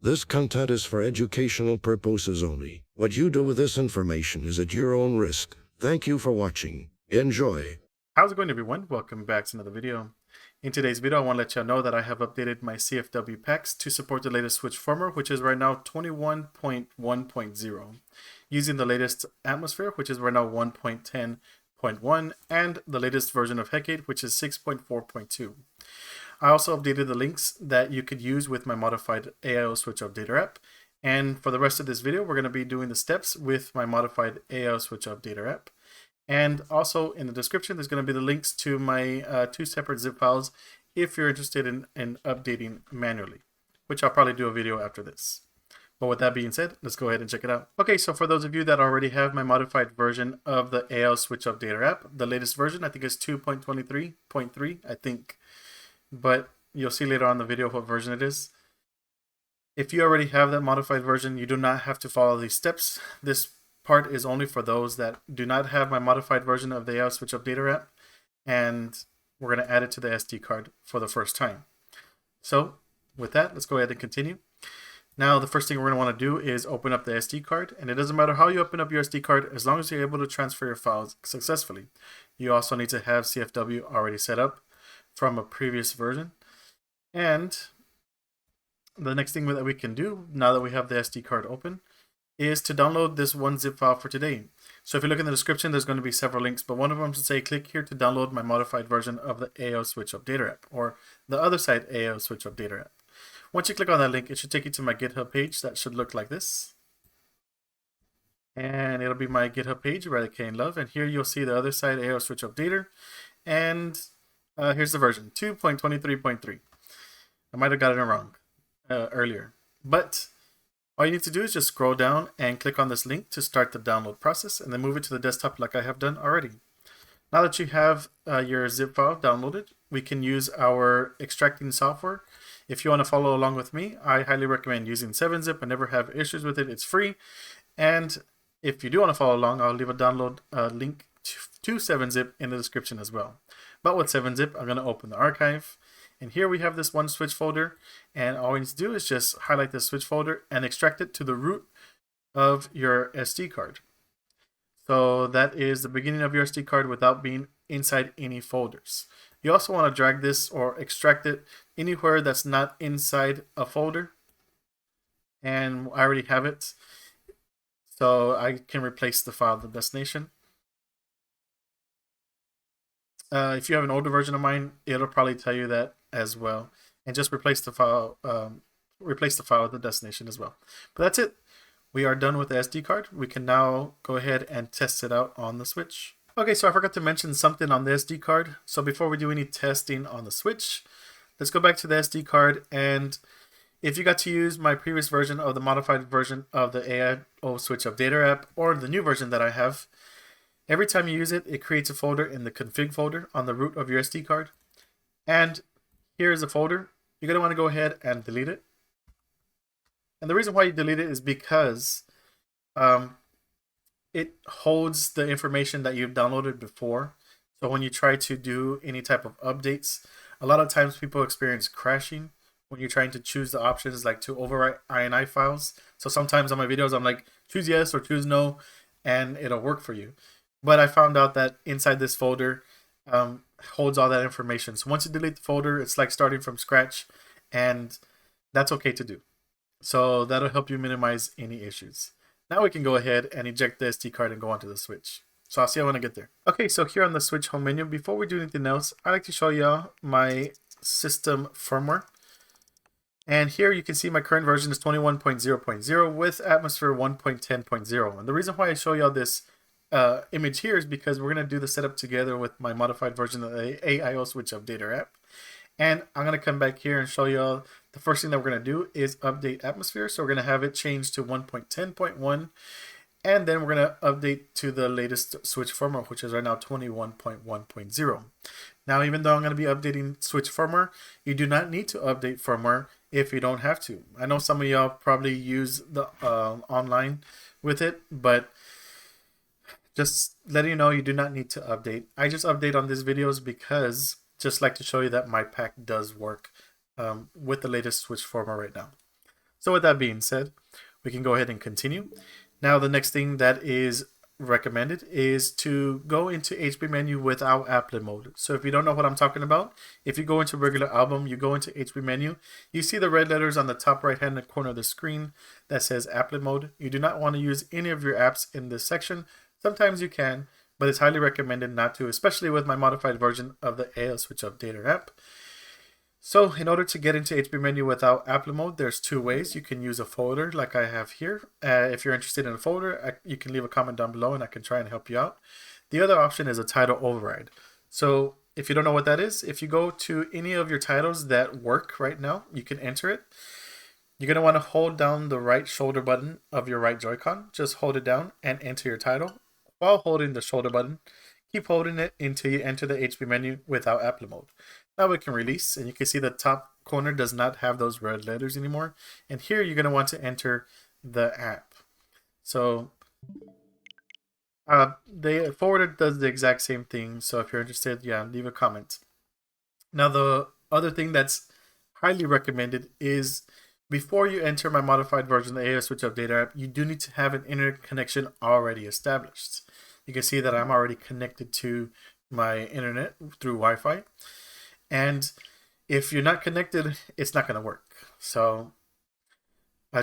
This content is for educational purposes only. What you do with this information is at your own risk. Thank you for watching. Enjoy. How's it going, everyone? Welcome back to another video. In today's video, I want to let you know that I have updated my CFW packs to support the latest switch firmware, which is right now 21.1.0, using the latest atmosphere, which is right now 1.10.1, and the latest version of Hecate, which is 6.4.2. I also updated the links that you could use with my modified AIO switch updater app. And for the rest of this video, we're going to be doing the steps with my modified AIO switch updater app. And also in the description, there's going to be the links to my two separate zip files if you're interested in updating manually, which I'll probably do a video after this. But with that being said, let's go ahead and check it out. Okay, so for those of you that already have my modified version of the AIO switch updater app, the latest version, I think is 2.23.3, I think. But you'll see later on in the video what version it is. If you already have that modified version, you do not have to follow these steps. This part is only for those that do not have my modified version of the AIO switch updater app, and we're going to add it to the SD card for the first time. So with that, let's go ahead and continue. Now the first thing we're going to want to do is open up the SD card, and it doesn't matter how you open up your SD card as long as you're able to transfer your files successfully. You also need to have CFW already set up from a previous version. And the next thing that we can do now that we have the SD card open is to download this one zip file for today. So if you look in the description, there's going to be several links, but one of them should say click here to download my modified version of the AIO switch updater app, or the theotherside AIO switch updater app. Once you click on that link, it should take you to my GitHub page that should look like this. And it'll be my GitHub page, eradicatinglove, and here you'll see the theotherside AIO switch updater, and here's the version, 2.23.3. I might have got it wrong earlier, but all you need to do is just scroll down and click on this link to start the download process, and then move it to the desktop like I have done already. Now that you have your zip file downloaded, we can use our extracting software. If you want to follow along with me, I highly recommend using 7-zip. I never have issues with it. It's free. And if you do want to follow along, I'll leave a download link to 7-zip in the description as well. But with 7-zip, I'm going to open the archive. And here we have this one switch folder. And all we need to do is just highlight this switch folder and extract it to the root of your SD card. So that is the beginning of your SD card without being inside any folders. You also want to drag this or extract it anywhere that's not inside a folder. And I already have it, so I can replace the file, the destination. If you have an older version of mine, it'll probably tell you that as well. And just replace the file with the destination as well. But that's it. We are done with the SD card. We can now go ahead and test it out on the switch. Okay, so I forgot to mention something on the SD card. So before we do any testing on the switch, let's go back to the SD card. And if you got to use my previous version of the modified version of the AIO switch updater app, or the new version that I have, every time you use it, it creates a folder in the config folder on the root of your SD card. And here is a folder. You're going to want to go ahead and delete it. And the reason why you delete it is because it holds the information that you've downloaded before. So when you try to do any type of updates, a lot of times people experience crashing when you're trying to choose the options like to overwrite INI files. So sometimes on my videos, I'm like, choose yes or choose no, and it'll work for you. But I found out that inside this folder holds all that information. So once you delete the folder, it's like starting from scratch, and that's okay to do. So that'll help you minimize any issues. Now we can go ahead and eject the SD card and go onto the switch. So I'll see you when I get there. Okay, so here on the switch home menu, before we do anything else, I like to show y'all my system firmware. And here you can see my current version is 21.0.0 with atmosphere 1.10.0. And the reason why I show y'all this image here is because we're going to do the setup together with my modified version of the AIO switch updater app. And I'm going to come back here and show y'all the first thing that we're going to do is update atmosphere. So we're going to have it changed to 1.10.1. And then we're going to update to the latest switch firmware, which is right now 21.1.0. Now, even though I'm going to be updating switch firmware, you do not need to update firmware if you don't have to. I know some of y'all probably use the online with it, but just letting you know, you do not need to update. I just update on these videos because just like to show you that my pack does work with the latest switch firmware right now. So with that being said, we can go ahead and continue. Now the next thing that is recommended is to go into HP menu without applet mode. So if you don't know what I'm talking about, if you go into regular album, you go into HP menu, you see the red letters on the top right hand corner of the screen that says applet mode. You do not want to use any of your apps in this section. Sometimes you can, but it's highly recommended not to, especially with my modified version of the AO Switch Updater app. So in order to get into HP menu without applet mode, there's two ways. You can use a folder like I have here. If you're interested in a folder, you can leave a comment down below and I can try and help you out. The other option is a title override. So if you don't know what that is, if you go to any of your titles that work right now, you can enter it. You're going to want to hold down the right shoulder button of your right Joy-Con. Just hold it down and enter your title. While holding the shoulder button, keep holding it until you enter the HP menu without applet mode. Now we can release, and you can see the top corner does not have those red letters anymore. And here you're going to want to enter the app. So the forwarder does the exact same thing. So if you're interested, yeah, leave a comment. Now the other thing that's highly recommended is before you enter my modified version of the AO Switch Updater app, you do need to have an internet connection already established. You can see that I'm already connected to my internet through Wi-Fi. And if you're not connected, it's not going to work. So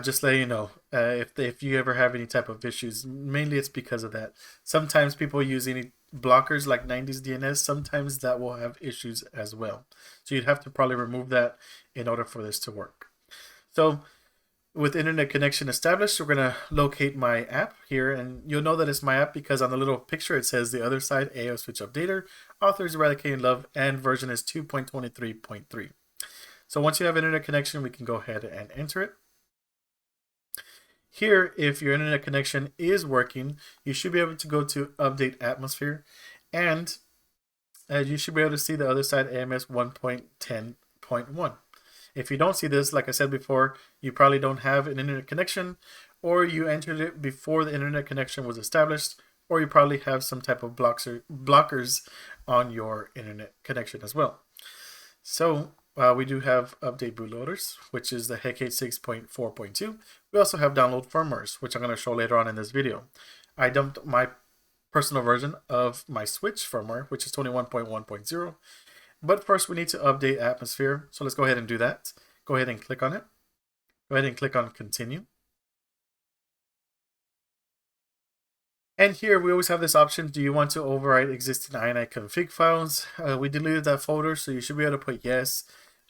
just let you know, if you ever have any type of issues, mainly it's because of that. Sometimes people use any blockers like 90s DNS. Sometimes that will have issues as well. So you'd have to probably remove that in order for this to work. So with internet connection established, we're going to locate my app here, and you'll know that it's my app because on the little picture it says The Other Side AO Switch Updater, author is eradicatinglove, and version is 2.23.3. So once you have internet connection, we can go ahead and enter it. Here, if your internet connection is working, you should be able to go to Update Atmosphere, and you should be able to see The Other Side AMS 1.10.1. If you don't see this, like I said before, you probably don't have an internet connection, or you entered it before the internet connection was established, or you probably have some type of blockers on your internet connection as well. So we do have update bootloaders, which is the Hecate 6.4.2. We also have download firmwares, which I'm going to show later on in this video. I dumped my personal version of my Switch firmware, which is 21.1.0. But first we need to update Atmosphere. So let's go ahead and do that. Go ahead and click on it. Go ahead and click on Continue. And here we always have this option. Do you want to overwrite existing ini config files? We deleted that folder, so you should be able to put yes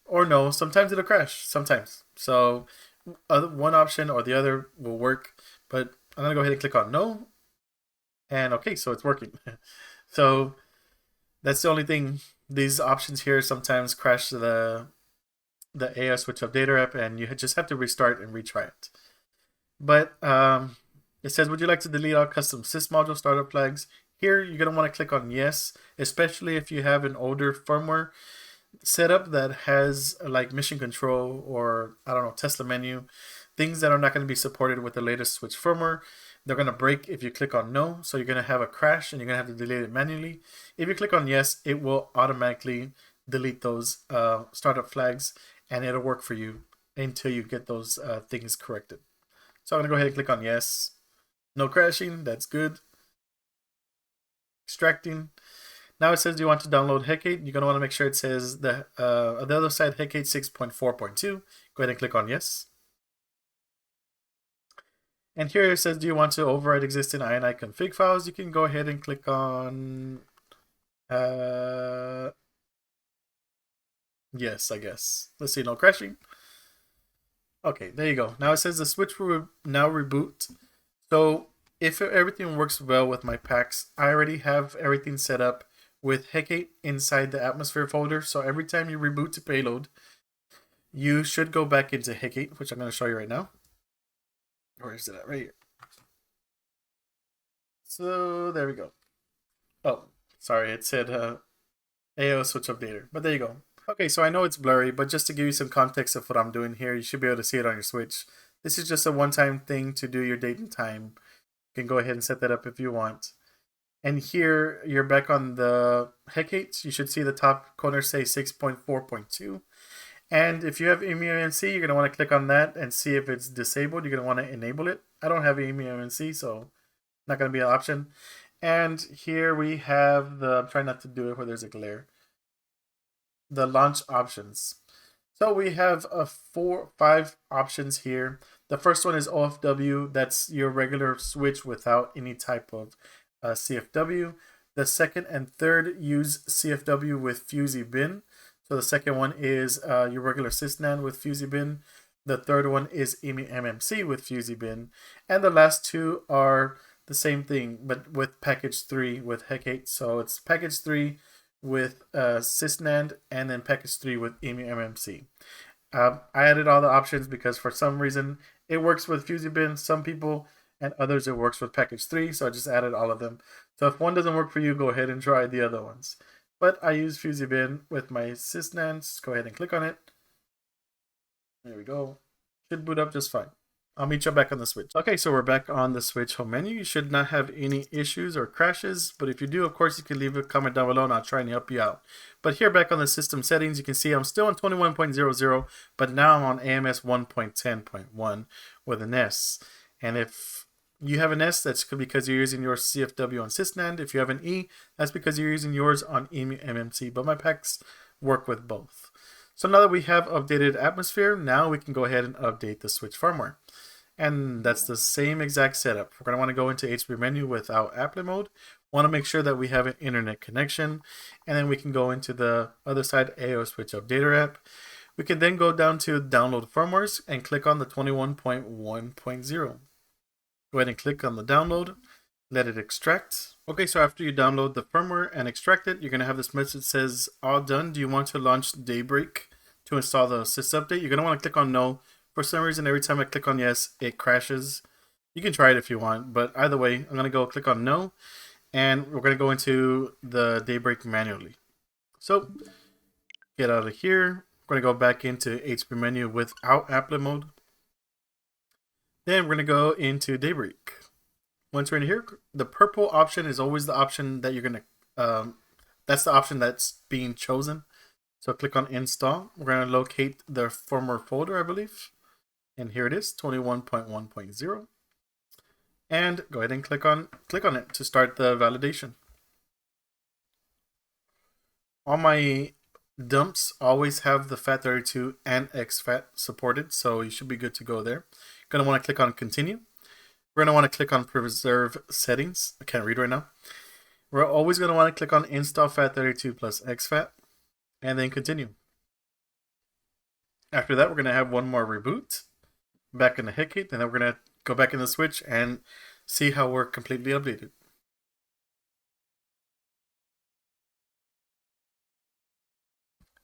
or no. Sometimes it'll crash, sometimes. So one option or the other will work. But I'm going to go ahead and click on no. And okay, so it's working. So that's the only thing. These options here sometimes crash the AO Switch Updater app, and you just have to restart and retry it. But it says, would you like to delete all custom sysmodule startup flags? Here, you're going to want to click on yes, especially if you have an older firmware setup that has like mission control or, I don't know, Tesla menu, things that are not going to be supported with the latest Switch firmware. They're going to break if you click on no, so you're going to have a crash and you're going to have to delete it manually. If you click on yes, it will automatically delete those startup flags, and it'll work for you until you get those things corrected. So I'm going to go ahead and click on yes. No crashing, that's good. Extracting. Now it says, do you want to download Hecate? You're going to want to make sure it says the other side, Hecate 6.4.2. Go ahead and click on yes. And here it says, do you want to override existing ini config files? You can go ahead and click on yes, I guess. Let's see, no crashing. Okay, there you go. Now it says the Switch will now reboot. So if everything works well with my packs, I already have everything set up with Hecate inside the Atmosphere folder. So every time you reboot to Payload, you should go back into Hecate, which I'm going to show you right now. Where is it at? Right here. So there we go. Oh, sorry, it said AO Switch Updater, but there you go. Okay, so I know it's blurry, but just to give you some context of what I'm doing here, you should be able to see it on your Switch. This is just a one-time thing to do your date and time. You can go ahead and set that up if you want. And here, you're back on the Hecate. You should see the top corner say 6.4.2. And if you have emuMC, you're going to want to click on that and see if it's disabled. You're going to want to enable it. I don't have emuMC, so not going to be an option. And here we have the, I'm trying not to do it where there's a glare, the launch options. So we have 5 options here. The first one is OFW. That's your regular switch without any type of CFW. The second and third use CFW with fusee bin. So the second one is your regular sysnan with fusee bin. The third one is emuMC with fusee bin. And the last 2 are the same thing, but with package 3 with HEC8. So it's package 3 with sysnan, and then package 3 with emuMC. I added all the options because for some reason it works with fusee bin, some people, and others it works with package 3, so I just added all of them. So if one doesn't work for you, go ahead and try the other ones. But I use fusee bin with my sysnan. Just go ahead and click on it. There we go. Should boot up just fine. I'll meet you back on the switch. Okay, so we're back on the switch home menu. You should not have any issues or crashes, but if you do, of course, you can leave a comment down below and I'll try and help you out. But here back on the system settings, you can see I'm still on 21.00, but now I'm on AMS 1.10.1 with an S. And if you have an S, that's because you're using your CFW on sysnan. If you have an E, that's because you're using yours on emuMC, but my packs work with both. So now that we have updated atmosphere, now we can go ahead and update the switch firmware. And that's the same exact setup. We're going to want to go into HP menu without applet mode. Want to make sure that we have an internet connection. And then we can go into the other side AO switch updater app. We can then go down to download firmwares and click on the 21.1.0. Go ahead and click on the download. Let it extract. Okay, so after you download the firmware and extract it, you're going to have this message that says, all done. Do you want to launch Daybreak to install the sys update? You're going to want to click on no. For some reason, every time I click on yes, it crashes. You can try it if you want, but either way, I'm going to go click on no, and we're going to go into the Daybreak manually. So, get out of here. We're going to go back into HP menu without applet mode. Then we're going to go into Daybreak. Once we're in here, the purple option is always the option that you're going to, that's the option that's being chosen. So click on install. We're going to locate the firmware folder, I believe. And here it is, 21.1.0. And go ahead and click on it to start the validation. All my dumps always have the FAT32 and exFAT supported, so you should be good to go there. Going to want to click on continue. We're going to want to click on preserve settings. I can't read right now. We're always going to want to click on install FAT32 plus exFAT and then continue. After that, we're going to have one more reboot back in the HEC8, and then we're going to go back in the switch and see how we're completely updated.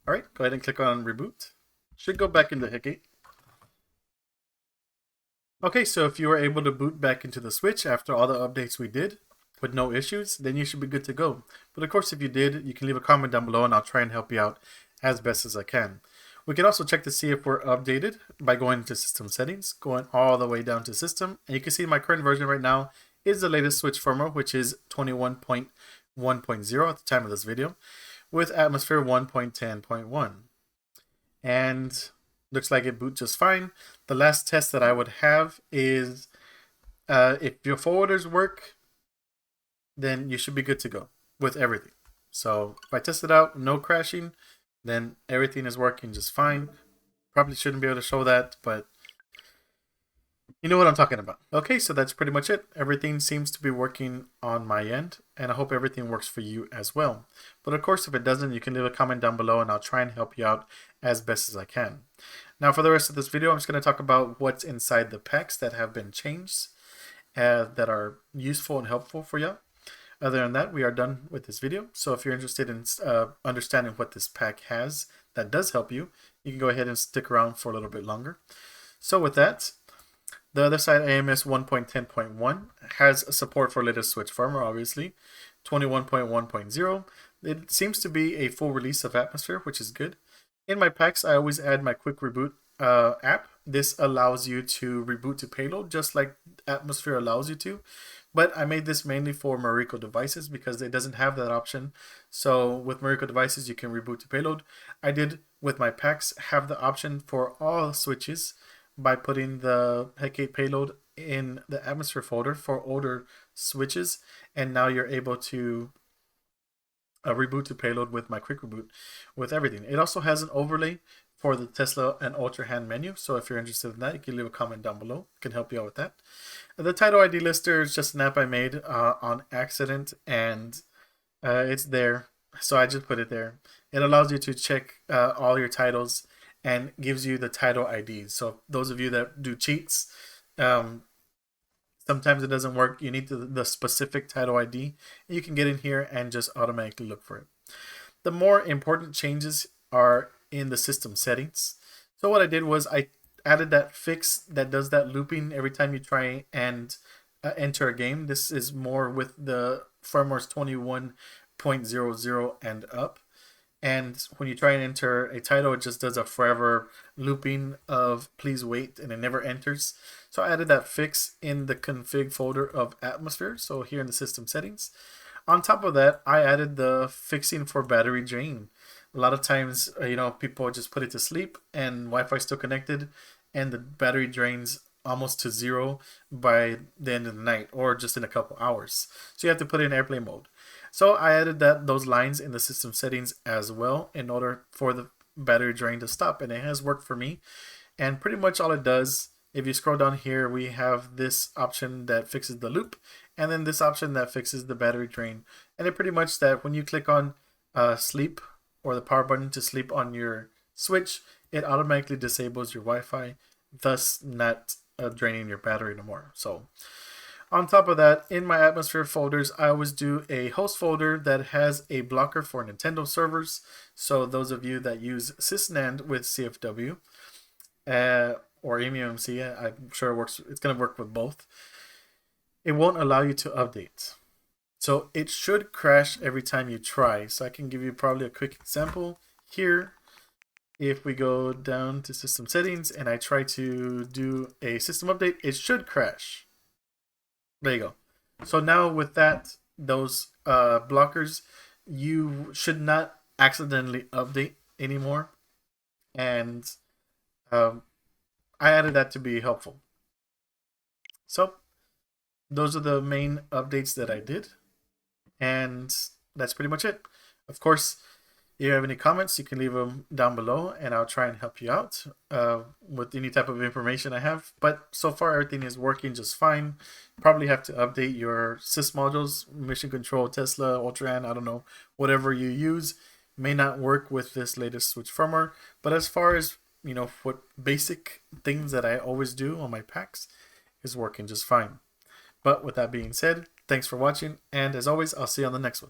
All right, go ahead and click on reboot. Should go back into HEC8. Okay, so if you were able to boot back into the switch after all the updates we did with no issues, then you should be good to go. But of course, if you did, you can leave a comment down below and I'll try and help you out as best as I can. We can also check to see if we're updated by going to system settings, going all the way down to system. And you can see my current version right now is the latest switch firmware, which is 21.1.0 at the time of this video, with atmosphere 1.10.1. And looks like it boots just fine. The last test that I would have is if your forwarders work, then you should be good to go with everything. So if I test it out, no crashing, then everything is working just fine. Probably shouldn't be able to show that, but you know what I'm talking about. Okay, so that's pretty much it. Everything seems to be working on my end, and I hope everything works for you as well. But of course, if it doesn't, you can leave a comment down below and I'll try and help you out as best as I can. Now for the rest of this video, I'm just going to talk about what's inside the packs that have been changed that are useful and helpful for you. Other than that, we are done with this video. So if you're interested in understanding what this pack has that does help you, you can go ahead and stick around for a little bit longer. So with that, the other side, AMS 1.10.1, has support for latest switch firmware, obviously. 21.1.0. It seems to be a full release of Atmosphere, which is good. In my packs, I always add my quick reboot app. This allows you to reboot to payload, just like Atmosphere allows you to. But I made this mainly for Mariko devices because it doesn't have that option. So with Mariko devices, you can reboot to payload. I did with my packs have the option for all switches by putting the Hecate payload in the atmosphere folder for older switches, and now you're able to reboot to payload with my quick reboot with everything. It also has an overlay for the Tesla and Ultra hand menu, so if you're interested in that, you can leave a comment down below. I can help you out with that. The title ID lister is just an app I made on accident, and it's there, so I just put it there. It allows you to check all your titles and gives you the title IDs. So those of you that do cheats, sometimes it doesn't work. You need the specific title ID. You can get in here and just automatically look for it. The more important changes are in the system settings. So what I did was I added that fix that does that looping every time you try and enter a game. This is more with the firmware's 21.00 and up. And when you try and enter a title, it just does a forever looping of please wait, and it never enters. So I added that fix in the config folder of Atmosphere, so here in the system settings. On top of that, I added the fixing for battery drain. A lot of times, people just put it to sleep and Wi-Fi is still connected, and the battery drains almost to zero by the end of the night or just in a couple hours. So you have to put it in airplane mode. So I added those lines in the system settings as well in order for the battery drain to stop, and it has worked for me. And pretty much all it does, if you scroll down here, we have this option that fixes the loop, and then this option that fixes the battery drain. And it pretty much that when you click on sleep or the power button to sleep on your switch, it automatically disables your Wi-Fi, thus not draining your battery anymore. So on top of that, in my Atmosphere folders, I always do a host folder that has a blocker for Nintendo servers. So those of you that use sysnand with CFW or emuMC, I'm sure it's going to work with both. It won't allow you to update. So it should crash every time you try. So I can give you probably a quick example here. If we go down to system settings and I try to do a system update, it should crash. There you go. So now with those blockers, you should not accidentally update anymore. And I added that to be helpful. So those are the main updates that I did. And that's pretty much it. Of course, if you have any comments, you can leave them down below, and I'll try and help you out with any type of information I have. But so far, everything is working just fine. Probably have to update your sys modules, Mission Control, Tesla, Ultran, I don't know, whatever you use may not work with this latest switch firmware. But as far as, what basic things that I always do on my packs is working just fine. But with that being said, thanks for watching, and as always, I'll see you on the next one.